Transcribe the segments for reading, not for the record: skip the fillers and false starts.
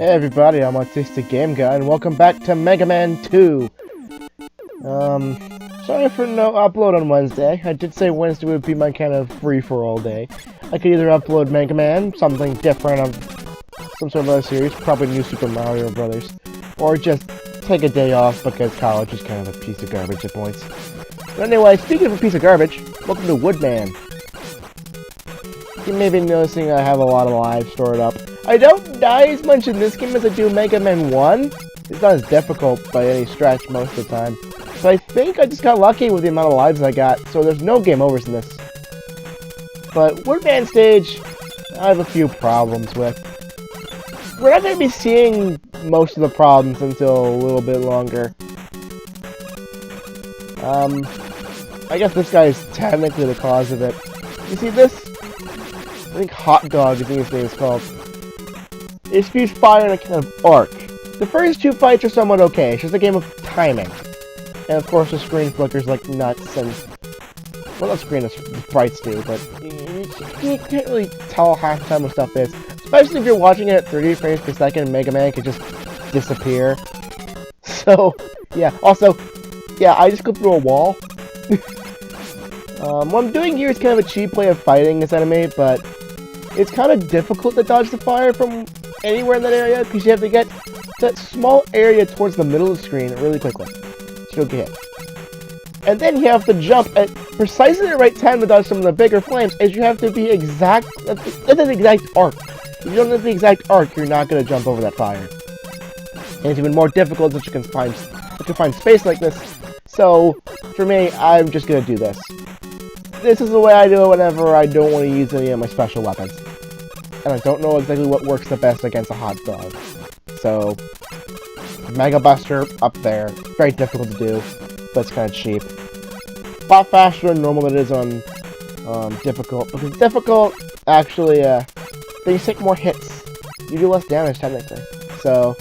Hey everybody, I'm Autistic Game Guy, and welcome back to Mega Man 2. Sorry for no upload on Wednesday. I did say Wednesday would be my kind of free-for-all day. I could either upload Mega Man, something different on some sort of other series, probably New Super Mario Brothers, or just take a day off because college is kind of a piece of garbage at points. But anyway, speaking of a piece of garbage, welcome to Woodman. You may be noticing I have a lot of lives stored up. I don't die as much in this game as I do Mega Man 1. It's not as difficult by any stretch most of the time. So I think I just got lucky with the amount of lives I got, so there's no game overs in this. But Woodman stage, I have a few problems with. We're not going to be seeing most of the problems until a little bit longer. I guess this guy is technically the cause of it. You see this? I think Hot Dog is these things called. It spews fire in a kind of arc. The first two fights are somewhat okay, it's just a game of timing. And of course the screen flickers like nuts and... well, not screen, the sprites do, but you can't really tell half the time what stuff is. Especially if you're watching it at 30 frames per second and Mega Man could just disappear. So, yeah. Also, yeah, I just go through a wall. What I'm doing here is kind of a cheap way of fighting this enemy, but it's kind of difficult to dodge the fire from anywhere in that area, because you have to get that small area towards the middle of the screen really quickly, so you don't get hit. And then you have to jump at precisely the right time to dodge some of the bigger flames, as you have to be exact, at the exact arc. If you don't have the exact arc, you're not going to jump over that fire. And it's even more difficult that you can find space like this. So, for me, I'm just going to do this. This is the way I do it whenever I don't want to use any of my special weapons. And I don't know exactly what works the best against a Hot Dog. So, Mega Buster up there. Very difficult to do, but it's kind of cheap. A lot faster than normal than it is on difficult. Because difficult, actually, things take more hits. You do less damage, technically. So,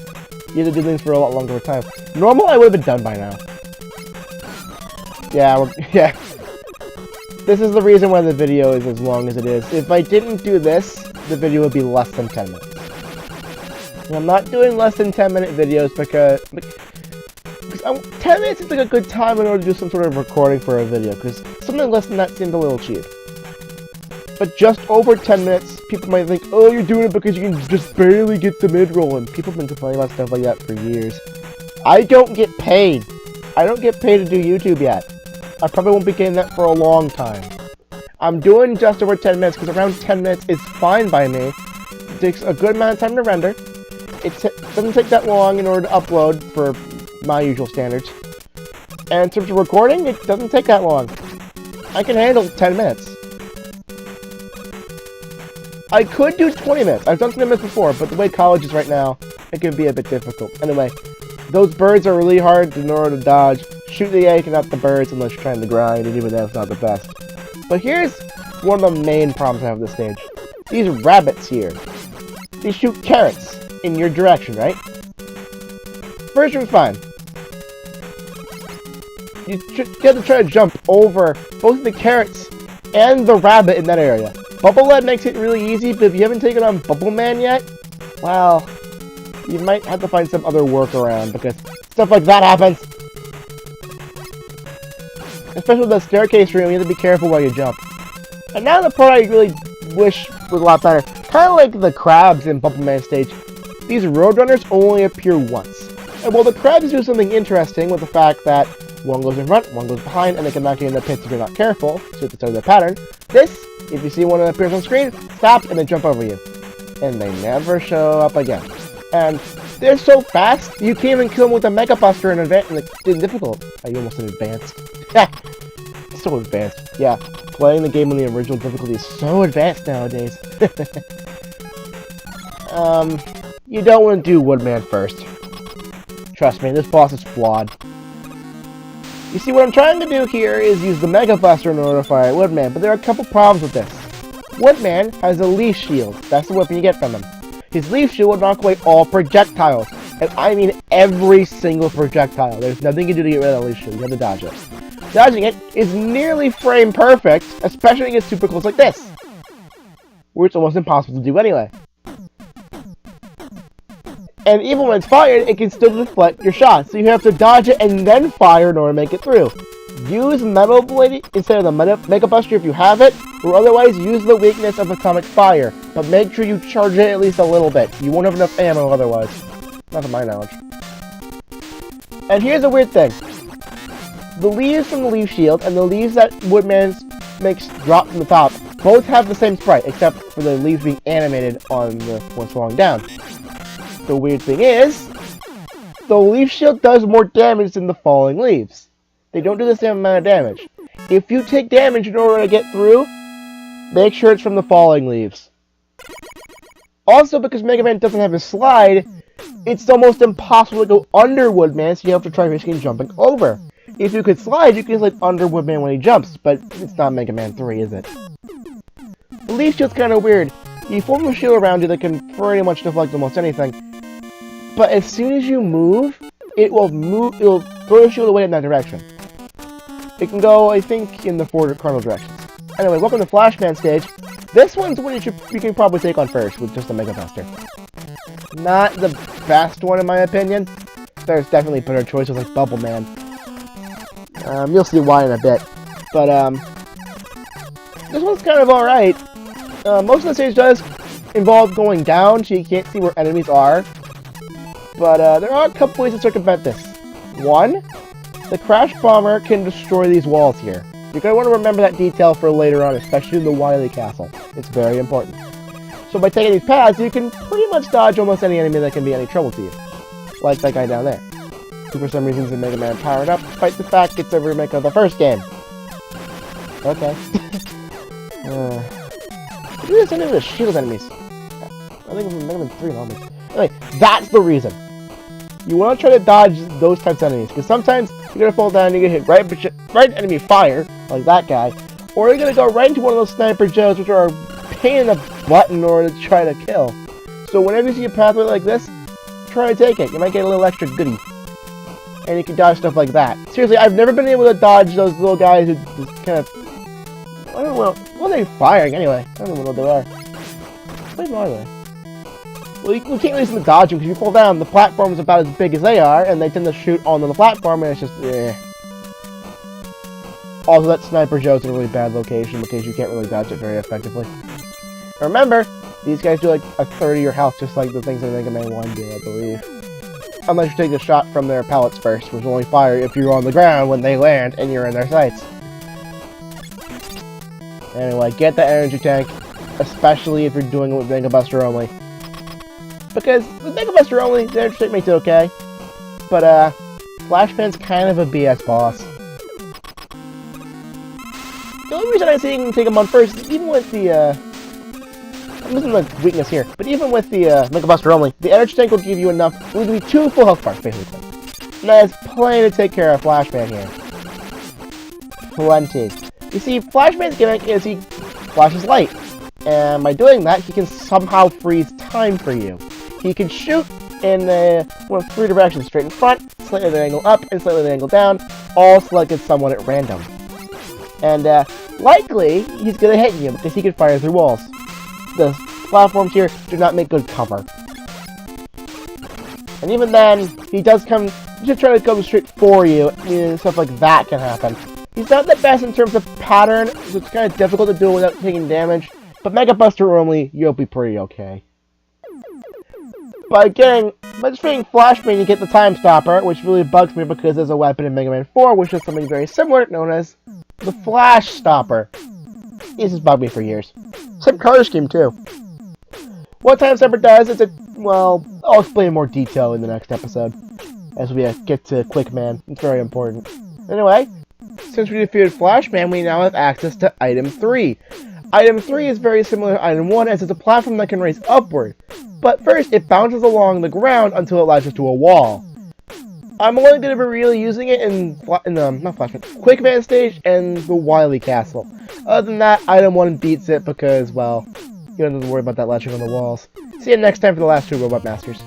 you have to do things for a lot longer time. Normal, I would have been done by now. Yeah, yeah. This is the reason why the video is as long as it is. If I didn't do this, the video would be less than 10 minutes. And I'm not doing less than 10-minute videos because 10 minutes is like a good time in order to do some sort of recording for a video, because something less than that seems a little cheap. But just over 10 minutes, people might think, oh, you're doing it because you can just barely get the mid-roll, and people have been complaining about stuff like that for years. I don't get paid. I don't get paid to do YouTube yet. I probably won't be getting that for a long time. I'm doing just over 10 minutes because around 10 minutes is fine by me. It takes a good amount of time to render. It doesn't take that long in order to upload for my usual standards. And in terms of recording, it doesn't take that long. I can handle 10 minutes. I could do 20 minutes. I've done 20 minutes before, but the way college is right now, it can be a bit difficult. Anyway, those birds are really hard in order to dodge. Shoot the egg and not the birds unless you're trying to grind, and even that's not the best. But here's one of the main problems I have with this stage. These rabbits here. They shoot carrots in your direction, right? First one's fine. You have to try to jump over both the carrots and the rabbit in that area. Bubble Lead makes it really easy, but if you haven't taken on Bubble Man yet, well, you might have to find some other workaround, because stuff like that happens. Especially with the staircase room, you have to be careful while you jump. And now the part I really wish was a lot better. Kind of like the crabs in Bubble Man stage, these Roadrunners only appear once. And while the crabs do something interesting with the fact that one goes in front, one goes behind, and they can knock you in the pits if you're not careful, so it's their pattern. This, if you see one that appears on screen, stop and then jump over you. And they never show up again. And they're so fast, you can't even kill them with a Mega Buster in difficult. You almost said advanced. Yeah, so advanced. Yeah, playing the game on the original difficulty is so advanced nowadays. You don't want to do Woodman first. Trust me, this boss is flawed. You see, what I'm trying to do here is use the Mega Buster in order to fight Woodman, but there are a couple problems with this. Woodman has a leaf shield. That's the weapon you get from him. His leaf shield will knock away all projectiles. And I mean every single projectile. There's nothing you can do to get rid of that leaf shield. You have to dodge it. Dodging it is nearly frame perfect, especially against super close like this, where it's almost impossible to do anyway. And even when it's fired, it can still deflect your shot. So you have to dodge it and then fire in order to make it through. Use Metal Blade instead of the Mega Buster if you have it, or otherwise use the weakness of Atomic Fire. But make sure you charge it at least a little bit. You won't have enough ammo otherwise. Not to my knowledge. And here's a weird thing. The leaves from the Leaf Shield and the leaves that Woodman makes drop from the top both have the same sprite, except for the leaves being animated on the one falling down. The weird thing is, the Leaf Shield does more damage than the falling leaves. They don't do the same amount of damage. If you take damage in order to get through, make sure it's from the falling leaves. Also, because Mega Man doesn't have a slide, it's almost impossible to go under Woodman, so you have to try risking jumping over. If you could slide, you can slide under Woodman when he jumps, but it's not Mega Man 3, is it? The Leaf Shield's kind of weird. You form a shield around you that can pretty much deflect almost anything. But as soon as you move, it will throw the shield away in that direction. It can go, I think, in the 4 cardinal directions. Anyway, welcome to Flashman stage. This one's one you can probably take on first with just a Mega Buster. Not the best one in my opinion. There's definitely better choices like Bubble Man. You'll see why in a bit. But this one's kind of alright. Most of the stage does involve going down, so you can't see where enemies are. But there are a couple ways to circumvent this. One, the Crash Bomber can destroy these walls here. You're going to want to remember that detail for later on, especially in the Wily Castle. It's very important. So by taking these paths, you can pretty much dodge almost any enemy that can be any trouble to you. Like that guy down there, who for some reason is in Mega Man powered up, despite the fact it's a remake of the first game. Okay. What do any of the shield enemies? I think it's Mega Man 3 normally. Anyway, that's the reason. You want to try to dodge those types of enemies, because sometimes you're going to fall down and you're going to hit right enemy fire, like that guy, or you're going to go right into one of those Sniper Joes, which are a pain in the butt in order to try to kill. So whenever you see a pathway like this, try to take it. You might get a little extra goodie. And you can dodge stuff like that. Seriously, I've never been able to dodge those little guys who just kind of... I don't know, what are they firing anyway? I don't know what they are. What are they? Well, you can't really see them dodging because you fall down, the platform's about as big as they are, and they tend to shoot onto the platform, and it's just, eh. Also, that Sniper Joe's in a really bad location because you can't really dodge it very effectively. Remember, these guys do like a third of your health, just like the things in Mega Man 1 do, I believe. Unless you take a shot from their pellets first, which will only fire if you're on the ground when they land and you're in their sights. Anyway, get the energy tank, especially if you're doing it with Mega Buster only. Because with Mega Buster only, the energy tank makes it okay. But, Flashman's kind of a BS boss. The only reason I say you can take him on first is even with the, I'm losing the weakness here, but even with the Mega Buster only, the energy tank will give you enough, it will give you 2 full health bars, basically. And that's plenty to take care of Flashman here. Plenty. You see, Flashman's gimmick is he flashes light, and by doing that, he can somehow freeze time for you. He can shoot in one of 3 directions, straight in front, slightly at an angle up, and slightly at an angle down, all selected somewhat at random. And likely, he's going to hit you because he can fire through walls. The platforms here do not make good cover. And even then, he does come, just try to come straight for you, and stuff like that can happen. He's not the best in terms of pattern, so it's kind of difficult to do it without taking damage, but Mega Buster only, you'll be pretty okay. By just being Flashman, you get the Time Stopper, which really bugs me because there's a weapon in Mega Man 4, which is something very similar, known as the Flash Stopper. This has bugged me for years. Same color scheme, too. What Time Stopper does is well, I'll explain in more detail in the next episode, as we get to Quick Man. It's very important. Anyway, since we defeated Flashman, we now have access to Item 3. Item 3 is very similar to Item 1, as it's a platform that can raise upward. But first, it bounces along the ground until it latches to a wall. I'm only going to be really using it in not Flashman, Quick Man stage and the Wily Castle. Other than that, Item 1 beats it because, well, you don't have to worry about that latching on the walls. See you next time for the last 2 Robot Masters.